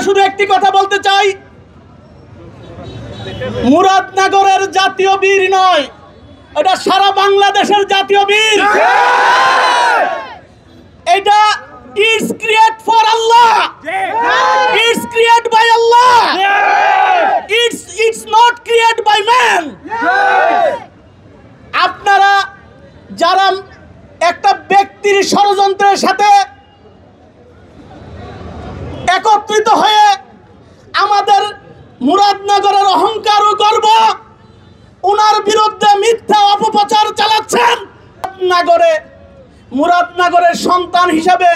শুধু একটি কথা বলতে চাই, মুরাদনগরের জাতীয় বীর নয়, এটা সারা বাংলাদেশের জাতীয় বীর। এটা ইটস ক্রিয়েট ফর আল্লাহ, ইটস ক্রিয়েট বাই আল্লাহ, it's not create by man. আপনারা যারা একটা ব্যক্তির ষড়যন্ত্রের সাথে একত্রিত হয়ে আমাদের মুরাদনগরের অহংকার ও গর্ব ওনার বিরুদ্ধে মিথ্যা অপপ্রচার চালাচ্ছেন, মুরাদনগরের সন্তান হিসাবে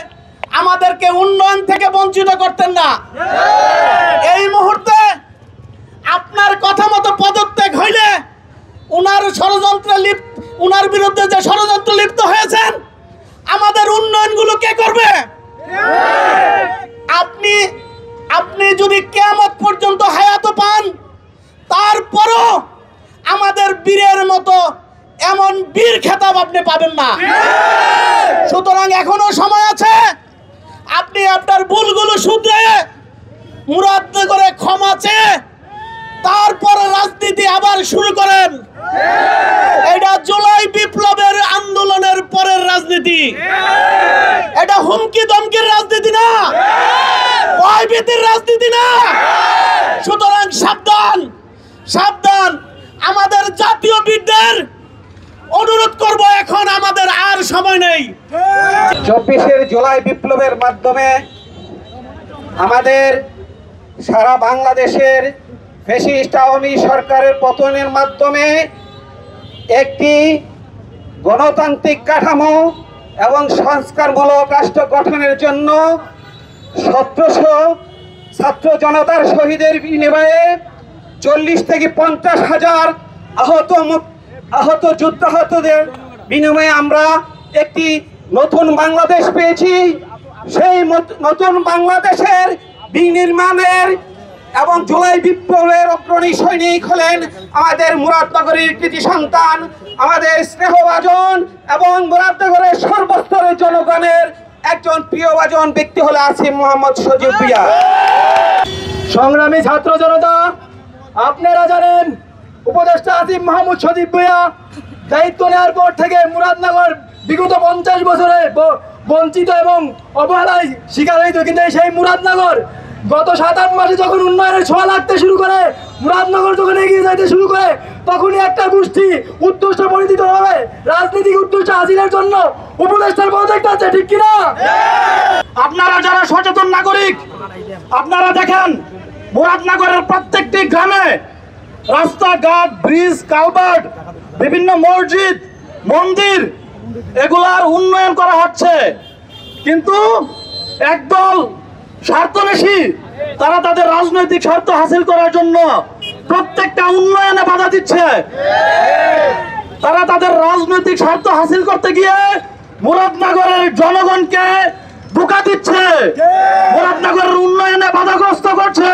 আমাদেরকে উন্নয়ন থেকে বঞ্চিত করতেন না। এই মুহূর্তে আপনার কথা মতো পদত্যাগ হইলে উনার বিরুদ্ধে যে ষড়যন্ত্র লিপ্ত হয়েছেন, আমাদের উন্নয়নগুলো কে করবে? আপনি যদি কিয়ামত পর্যন্ত হায়াত পান, তারপরও আমাদের বীরের মতো এমন বীর খেতাব আপনি পাবেন না। সুতরাং এখনো সময় আছে, আপনি আপনার ভুলগুলো শুধরে মুরাদনগরে ক্ষমা চেয়ে তারপরে রাজনীতি আবার শুরু করেন। এটা জুলাই বিপ্লবের আন্দোলনের পরের রাজনীতি, এটা হুমকি ধমকির রাজনীতি না, ভয়ভীতির রাজনীতি না। সুতরাং সাবধান, সাবধান। আমাদের জাতীয় বীরদের অনুরোধ করব, এখন আমাদের আর সময় নেই। 24 জুলাই বিপ্লবের মাধ্যমে আমাদের সারা বাংলাদেশের ফ্যাসিস্ট আওয়ামী সরকারের পতনের মাধ্যমে একটি গণতান্ত্রিক কাঠামো এবং সংস্কারমূলক রাষ্ট্র গঠনের জন্য 1700 ছাত্র জনতার শহীদের বিনিময়ে 40 থেকে 50 হাজার আহত যুদ্ধাহতদের বিনিময়ে আমরা একটি নতুন বাংলাদেশ পেয়েছি। সেই নতুন বাংলাদেশের বিনির্মাণের এবং জুলাই বিপ্লবের অগ্রণী সৈনিক হলেন আমাদের মুরাদনগরের কৃতি সন্তান, আমাদের স্নেহভাজন এবং মুরাদনগরের সর্বস্তরের জনগণের একজন প্রিয়ভাজন ব্যক্তি হলো আসিফ মোহাম্মদ সজীব ভূঁইয়া। সংগ্রামী ছাত্র জনতা, আপনারা জানেন উপদেষ্টা আসিফ মোহাম্মদ সজীব ভূঁইয়া দায়িত্ব নেওয়ার পর থেকে মুরাদনগর বিগত 50 বছরে বঞ্চিত এবং অবহেলায় শিকার হইত। কিন্তু সেই মুরাদনগর গত 7-8 মাসে যখন উন্নয়নের ছোঁয়া লাগতে শুরু করে, মুরাদনগর যখন এগিয়ে যাইতে শুরু করে, তখনই একটা গোষ্ঠী উদ্দেশ্য পরিচিত হবে রাজনৈতিক উদ্দেশ্য হাসিলের জন্য উপদেষ্টার পদত্যাগ আছে, ঠিক কিনা? আপনারা যারা সচেতন নাগরিক, আপনারা দেখেন মুরাদনগরের প্রত্যেকটি গ্রামে রাস্তাঘাট, ব্রিজ, কালভার্ট, বিভিন্ন মসজিদ, মন্দির এগুলার উন্নয়ন করা হচ্ছে। কিন্তু একদল স্বার্থবেশী তারা তাদের রাজনৈতিক স্বার্থ হাসিল করার জন্য প্রত্যেকটা উন্নয়নে বাধা দিচ্ছে। তারা তাদের রাজনৈতিক স্বার্থ হাসিল করতে গিয়ে মুরাদনগরের জনগণকে ধোঁকা দিচ্ছে, মুরাদনগরের উন্নয়নে বাধাগ্রস্ত করছে।